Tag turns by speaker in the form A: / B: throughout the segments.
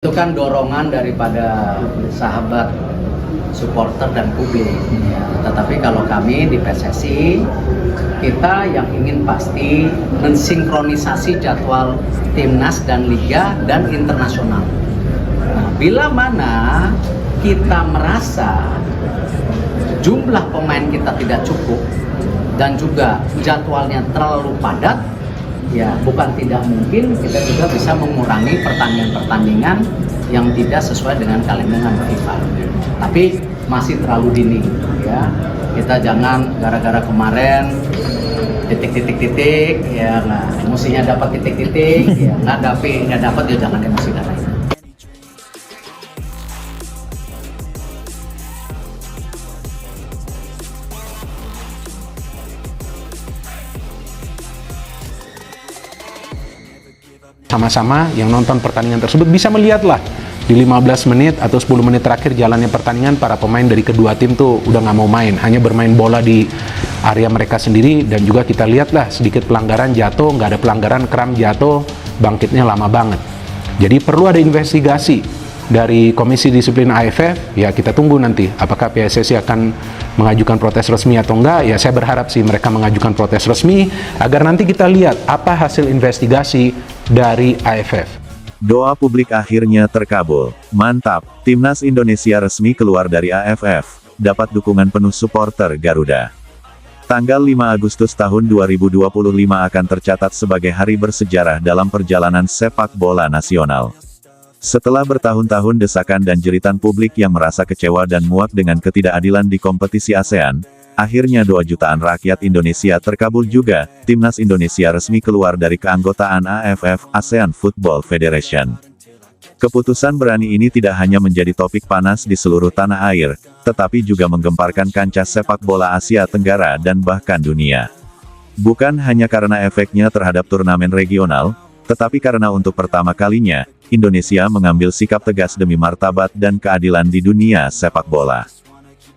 A: Itu kan dorongan daripada sahabat supporter dan publik ya. Tetapi kalau kami di PSSI, kita yang ingin pasti mensinkronisasi jadwal timnas dan liga dan internasional. Nah, bila mana kita merasa jumlah pemain kita tidak cukup dan juga jadwalnya terlalu padat, ya bukan tidak mungkin kita juga bisa mengurangi pertandingan-pertandingan yang tidak sesuai dengan kalender FIFA. Tapi masih terlalu dini ya. Kita jangan gara-gara kemarin titik ya, nah mestinya dapat titik ya, nggak dapat ya jangan emosi dan lain.
B: Sama-sama yang nonton pertandingan tersebut bisa melihatlah di 15 menit atau 10 menit terakhir jalannya pertandingan, para pemain dari kedua tim tuh udah nggak mau main, hanya bermain bola di area mereka sendiri. Dan juga kita lihatlah sedikit pelanggaran jatuh, nggak ada pelanggaran, kram jatuh, bangkitnya lama banget. Jadi perlu ada investigasi dari Komisi Disiplin AFF. Ya kita tunggu nanti apakah PSSI akan mengajukan protes resmi atau enggak. Ya saya berharap sih mereka mengajukan protes resmi agar nanti kita lihat apa hasil investigasi dari AFF.
C: Doa publik akhirnya terkabul. Mantap, Timnas Indonesia resmi keluar dari AFF, dapat dukungan penuh supporter Garuda. Tanggal 5 Agustus tahun 2025 akan tercatat sebagai hari bersejarah dalam perjalanan sepak bola nasional. Setelah bertahun-tahun desakan dan jeritan publik yang merasa kecewa dan muak dengan ketidakadilan di kompetisi ASEAN, akhirnya doa jutaan rakyat Indonesia terkabul juga. Timnas Indonesia resmi keluar dari keanggotaan AFF, ASEAN Football Federation. Keputusan berani ini tidak hanya menjadi topik panas di seluruh tanah air, tetapi juga menggemparkan kancah sepak bola Asia Tenggara dan bahkan dunia. Bukan hanya karena efeknya terhadap turnamen regional, tetapi karena untuk pertama kalinya, Indonesia mengambil sikap tegas demi martabat dan keadilan di dunia sepak bola.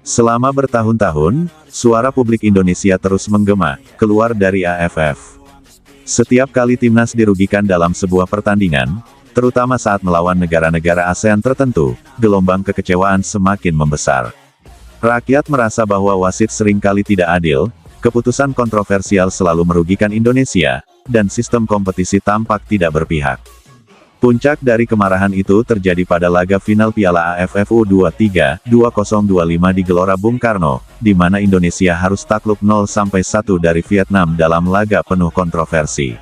C: Selama bertahun-tahun, suara publik Indonesia terus menggema, keluar dari AFF. Setiap kali timnas dirugikan dalam sebuah pertandingan, terutama saat melawan negara-negara ASEAN tertentu, gelombang kekecewaan semakin membesar. Rakyat merasa bahwa wasit seringkali tidak adil, keputusan kontroversial selalu merugikan Indonesia, dan sistem kompetisi tampak tidak berpihak. Puncak dari kemarahan itu terjadi pada laga final Piala AFF U23, 2025 di Gelora Bung Karno, di mana Indonesia harus takluk 0-1 dari Vietnam dalam laga penuh kontroversi.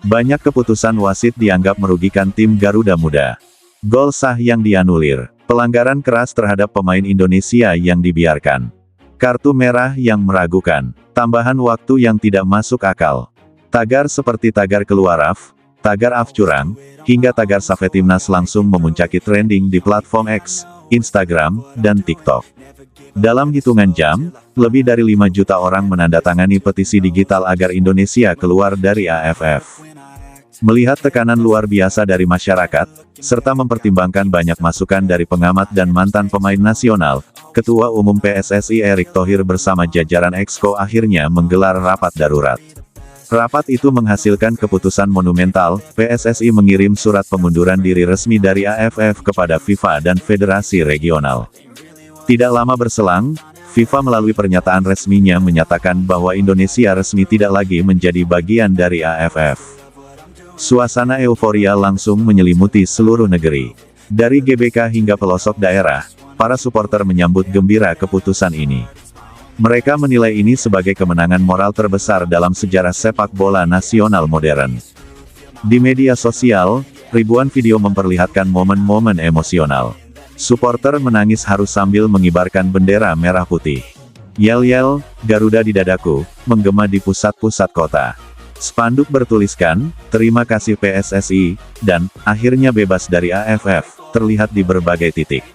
C: Banyak keputusan wasit dianggap merugikan tim Garuda Muda. Gol sah yang dianulir, pelanggaran keras terhadap pemain Indonesia yang dibiarkan, kartu merah yang meragukan, tambahan waktu yang tidak masuk akal. Tagar seperti tagar keluar AF, tagar AF curang, hingga tagar Save Timnas langsung memuncaki trending di platform X, Instagram, dan TikTok. Dalam hitungan jam, lebih dari 5 juta orang menandatangani petisi digital agar Indonesia keluar dari AFF. Melihat tekanan luar biasa dari masyarakat, serta mempertimbangkan banyak masukan dari pengamat dan mantan pemain nasional, Ketua Umum PSSI Erick Thohir bersama jajaran Exco akhirnya menggelar rapat darurat. Rapat itu menghasilkan keputusan monumental. PSSI mengirim surat pengunduran diri resmi dari AFF kepada FIFA dan federasi regional. Tidak lama berselang, FIFA melalui pernyataan resminya menyatakan bahwa Indonesia resmi tidak lagi menjadi bagian dari AFF. Suasana euforia langsung menyelimuti seluruh negeri. Dari GBK hingga pelosok daerah, para supporter menyambut gembira keputusan ini. Mereka menilai ini sebagai kemenangan moral terbesar dalam sejarah sepak bola nasional modern. Di media sosial, ribuan video memperlihatkan momen-momen emosional. Supporter menangis haru sambil mengibarkan bendera merah putih. Yel-yel, Garuda di dadaku, menggema di pusat-pusat kota. Spanduk bertuliskan, terima kasih PSSI, dan, akhirnya bebas dari AFF, terlihat di berbagai titik.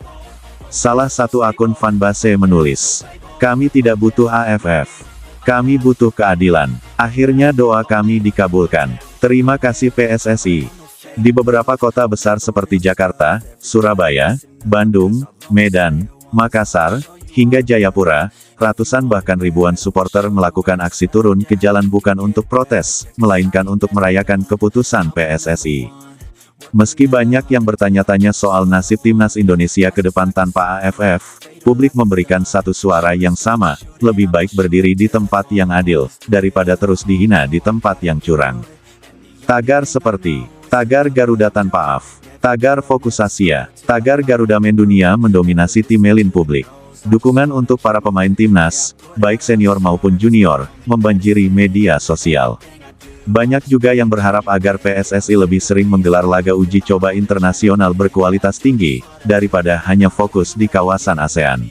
C: Salah satu akun fanbase menulis, kami tidak butuh AFF. Kami butuh keadilan. Akhirnya doa kami dikabulkan. Terima kasih PSSI. Di beberapa kota besar seperti Jakarta, Surabaya, Bandung, Medan, Makassar, hingga Jayapura, ratusan bahkan ribuan supporter melakukan aksi turun ke jalan bukan untuk protes, melainkan untuk merayakan keputusan PSSI. Meski banyak yang bertanya-tanya soal nasib timnas Indonesia ke depan tanpa AFF, publik memberikan satu suara yang sama, lebih baik berdiri di tempat yang adil, daripada terus dihina di tempat yang curang. Tagar seperti, tagar Garuda tanpa AF, tagar Fokus Asia, tagar Garuda mendunia mendominasi tim Melin publik. Dukungan untuk para pemain timnas, baik senior maupun junior, membanjiri media sosial. Banyak juga yang berharap agar PSSI lebih sering menggelar laga uji coba internasional berkualitas tinggi, daripada hanya fokus di kawasan ASEAN.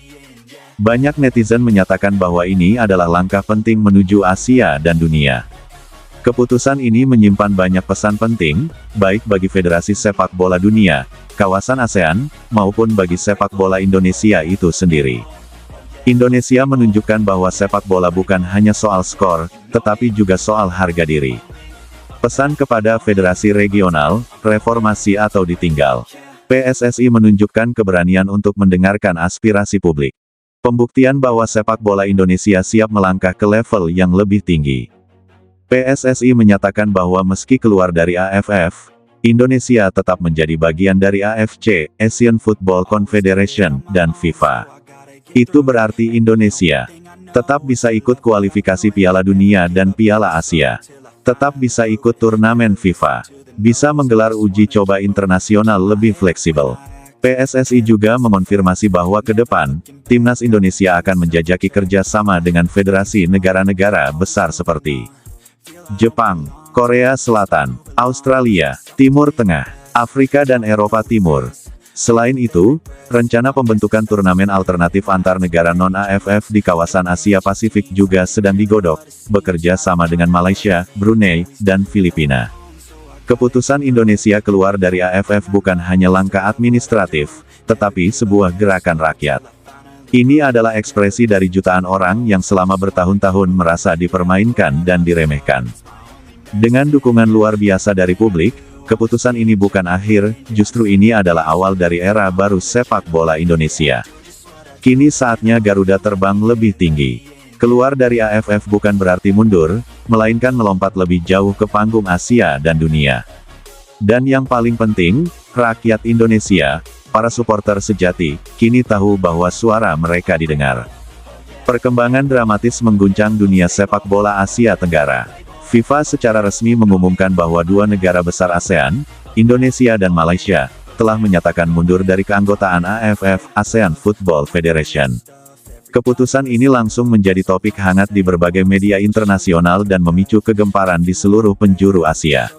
C: Banyak netizen menyatakan bahwa ini adalah langkah penting menuju Asia dan dunia. Keputusan ini menyimpan banyak pesan penting, baik bagi Federasi Sepak Bola Dunia, kawasan ASEAN, maupun bagi sepak bola Indonesia itu sendiri. Indonesia menunjukkan bahwa sepak bola bukan hanya soal skor, tetapi juga soal harga diri. Pesan kepada federasi regional, reformasi atau ditinggal. PSSI menunjukkan keberanian untuk mendengarkan aspirasi publik. Pembuktian bahwa sepak bola Indonesia siap melangkah ke level yang lebih tinggi. PSSI menyatakan bahwa meski keluar dari AFF, Indonesia tetap menjadi bagian dari AFC, Asian Football Confederation, dan FIFA. Itu berarti Indonesia tetap bisa ikut kualifikasi Piala Dunia dan Piala Asia. Tetap bisa ikut turnamen FIFA. Bisa menggelar uji coba internasional lebih fleksibel. PSSI juga mengonfirmasi bahwa ke depan, timnas Indonesia akan menjajaki kerjasama dengan federasi negara-negara besar seperti Jepang, Korea Selatan, Australia, Timur Tengah, Afrika dan Eropa Timur. Selain itu, rencana pembentukan turnamen alternatif antar negara non-AFF di kawasan Asia Pasifik juga sedang digodok, bekerja sama dengan Malaysia, Brunei, dan Filipina. Keputusan Indonesia keluar dari AFF bukan hanya langkah administratif, tetapi sebuah gerakan rakyat. Ini adalah ekspresi dari jutaan orang yang selama bertahun-tahun merasa dipermainkan dan diremehkan. Dengan dukungan luar biasa dari publik, keputusan ini bukan akhir, justru ini adalah awal dari era baru sepak bola Indonesia. Kini saatnya Garuda terbang lebih tinggi. Keluar dari AFF bukan berarti mundur, melainkan melompat lebih jauh ke panggung Asia dan dunia. Dan yang paling penting, rakyat Indonesia, para supporter sejati, kini tahu bahwa suara mereka didengar. Perkembangan dramatis mengguncang dunia sepak bola Asia Tenggara. FIFA secara resmi mengumumkan bahwa dua negara besar ASEAN, Indonesia dan Malaysia, telah menyatakan mundur dari keanggotaan AFF, ASEAN Football Federation. Keputusan ini langsung menjadi topik hangat di berbagai media internasional dan memicu kegemparan di seluruh penjuru Asia.